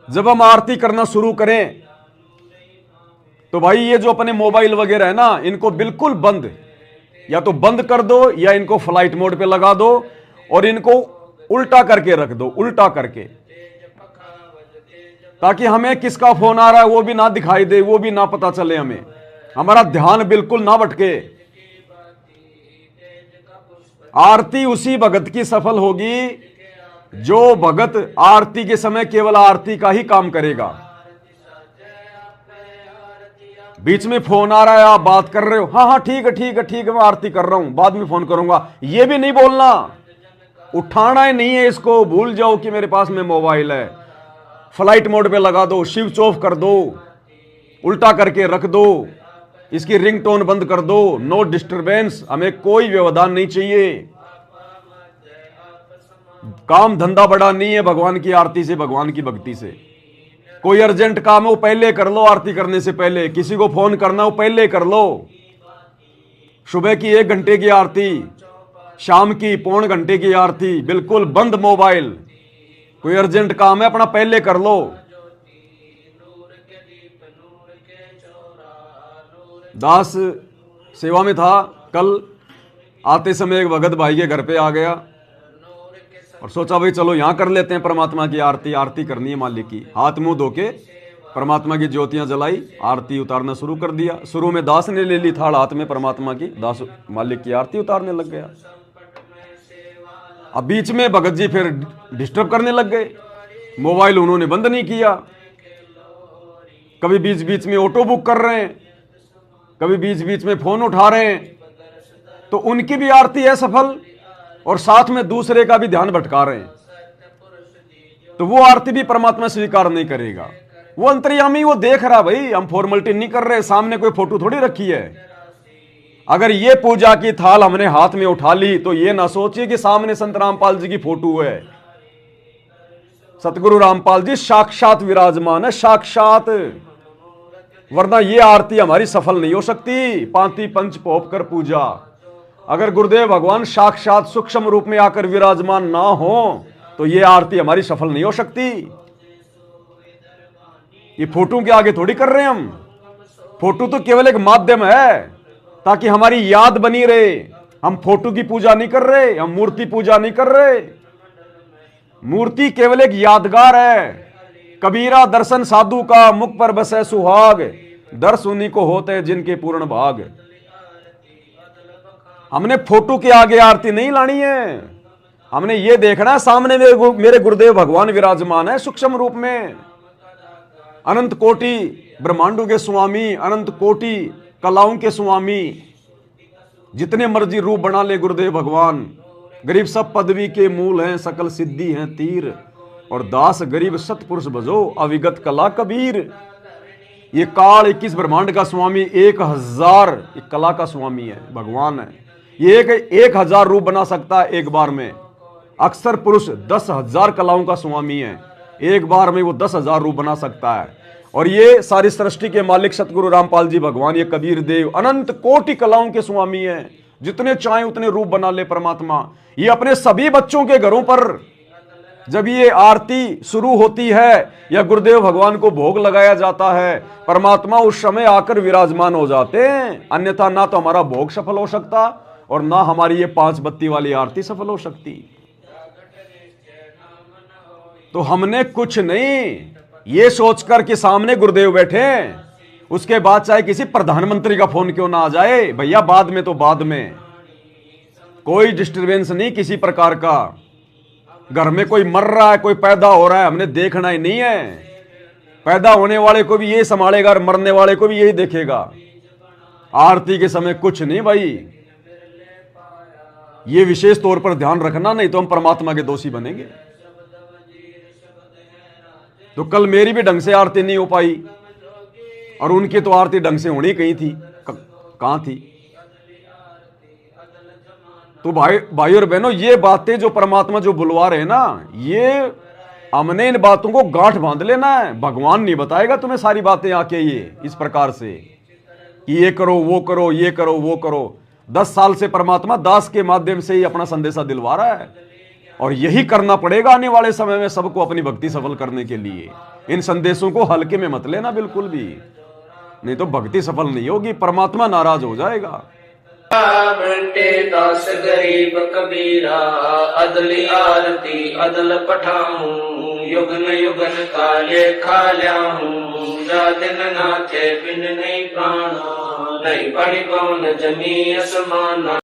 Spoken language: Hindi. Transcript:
जब हम आरती करना शुरू करें तो भाई ये जो अपने मोबाइल वगैरह है ना, इनको बिल्कुल बंद, या तो बंद कर दो या इनको फ्लाइट मोड पे लगा दो और इनको उल्टा करके रख दो, उल्टा करके, ताकि हमें किसका फोन आ रहा है वो भी ना दिखाई दे, वो भी ना पता चले, हमें हमारा ध्यान बिल्कुल ना भटके। आरती उसी भगत की सफल होगी जो भगत आरती के समय केवल आरती का ही काम करेगा। बीच में फोन आ रहा है, आप बात कर रहे हो, हाँ हाँ ठीक है ठीक है ठीक है, मैं आरती कर रहा हूं, बाद में फोन करूंगा, ये भी नहीं बोलना, उठाना ही नहीं है इसको। भूल जाओ कि मेरे पास में मोबाइल है, फ्लाइट मोड पे लगा दो, स्विच ऑफ कर दो, उल्टा करके रख दो, इसकी रिंगटोन बंद कर दो, नो डिस्टरबेंस, हमें कोई व्यवधान नहीं चाहिए। काम धंधा बड़ा नहीं है भगवान की आरती से, भगवान की भक्ति से। कोई अर्जेंट काम है वो पहले कर लो, आरती करने से पहले। किसी को फोन करना हो पहले कर लो। सुबह की 1 घंटे की आरती, शाम की पौन घंटे की आरती, बिल्कुल बंद मोबाइल। कोई अर्जेंट काम है अपना पहले कर लो। दास सेवा में था, कल आते समय एक भगत भाई के घर पे आ गया और सोचा भाई चलो यहां कर लेते हैं परमात्मा की आरती, आरती करनी है मालिक की। हाथ मुंह धो के परमात्मा की ज्योतियां जलाई, आरती उतारना शुरू कर दिया। शुरू में दास ने ले ली थाल हाथ में परमात्मा की, दास मालिक की आरती उतारने लग गया। अब बीच में भगत जी फिर डिस्टर्ब करने लग गए, मोबाइल उन्होंने बंद नहीं किया। कभी बीच बीच में ऑटो बुक कर रहे हैं, कभी बीच बीच में फोन उठा रहे हैं, तो उनकी भी आरती है सफल और साथ में दूसरे का भी ध्यान भटका रहे हैं, तो वो आरती भी परमात्मा स्वीकार नहीं करेगा। वो अंतर्यामी, वो देख रहा, भाई हम फॉर्मेलिटी नहीं कर रहे, सामने कोई फोटो थोड़ी रखी है। अगर ये पूजा की थाल हमने हाथ में उठा ली तो ये ना सोचिए कि सामने संत रामपाल जी की फोटो है। सतगुरु रामपाल जी साक्षात विराजमान है, साक्षात, वरना ये आरती हमारी सफल नहीं हो सकती। पांति पंच पोप कर पूजा, अगर गुरुदेव भगवान साक्षात सूक्ष्म रूप में आकर विराजमान ना हो तो ये आरती हमारी सफल नहीं हो सकती। ये फोटो के आगे थोड़ी कर रहे हैं हम, फोटो तो केवल एक माध्यम है ताकि हमारी याद बनी रहे। हम फोटो की पूजा नहीं कर रहे, हम मूर्ति पूजा नहीं कर रहे। मूर्ति केवल एक यादगार है। कबीरा दर्शन साधु का, मुख पर बसे सुहाग, दर्श उन्हीं को होते हैं जिनके पूर्ण भाग। हमने फोटो के आगे आरती नहीं लानी है, हमने ये देखना है सामने मेरे गुरुदेव भगवान विराजमान है सूक्ष्म रूप में। अनंत कोटि ब्रह्मांडों के स्वामी, अनंत कोटि कलाओं के स्वामी, जितने मर्जी रूप बना ले गुरुदेव भगवान। गरीब सब पदवी के मूल हैं, सकल सिद्धि हैं तीर, और दास गरीब सतपुरुष भजो अविगत कला कबीर। ये काल 21 ब्रह्मांड का स्वामी 1000 कला का स्वामी है, भगवान है। ये 1000 रूप बना सकता है एक बार में। अक्सर पुरुष 10,000 कलाओं का स्वामी है, एक बार में वो 10,000 रूप बना सकता है। और ये सारी सृष्टि के मालिक सतगुरु रामपाल जी भगवान, ये कबीर देव अनंत कोटि कलाओं के स्वामी हैं। जितने चाहे उतने रूप बना ले परमात्मा। ये अपने सभी बच्चों के घरों पर जब ये आरती शुरू होती है या गुरुदेव भगवान को भोग लगाया जाता है, परमात्मा उस समय आकर विराजमान हो जाते हैं। अन्यथा ना तो हमारा भोग सफल हो सकता और ना हमारी ये 5 बत्ती वाली आरती सफल हो सकती। तो हमने कुछ नहीं ये सोचकर कि सामने गुरुदेव बैठे, उसके बाद चाहे किसी प्रधानमंत्री का फोन क्यों ना आ जाए, भैया बाद में तो बाद में, कोई डिस्टरबेंस नहीं किसी प्रकार का। घर में कोई मर रहा है, कोई पैदा हो रहा है, हमने देखना ही नहीं है। पैदा होने वाले को भी यही संभालेगा और मरने वाले को भी यही देखेगा। आरती के समय कुछ नहीं भाई, ये विशेष तौर पर ध्यान रखना, नहीं तो हम परमात्मा के दोषी बनेंगे। तो कल मेरी भी ढंग से आरती नहीं हो पाई और उनकी तो आरती ढंग से होनी कहीं थी, कहां थी। तो भाई और बहनों, ये बातें जो परमात्मा जो बुलवा रहे हैं ना, ये हमने इन बातों को गांठ बांध लेना है। भगवान नहीं बताएगा तुम्हें सारी बातें आके ये इस प्रकार से कि ये करो वो करो, ये करो वो करो। 10 साल से परमात्मा दास के माध्यम से ही अपना संदेशा दिलवा रहा है। और यही करना पड़ेगा आने वाले समय में सबको अपनी भक्ति सफल करने के लिए। इन संदेशों को हल्के में मत लेना बिल्कुल भी, नहीं तो भक्ति सफल नहीं होगी, परमात्मा नाराज हो जाएगा। बंटे दास गरीब कबीरा, अदली आरती अदल पठाऊं, युगन युगन काले खा ल्याऊं, जा दिन नाथे बिन नहीं प्राणा, नहीं पड़ी पवन जमी असमाना।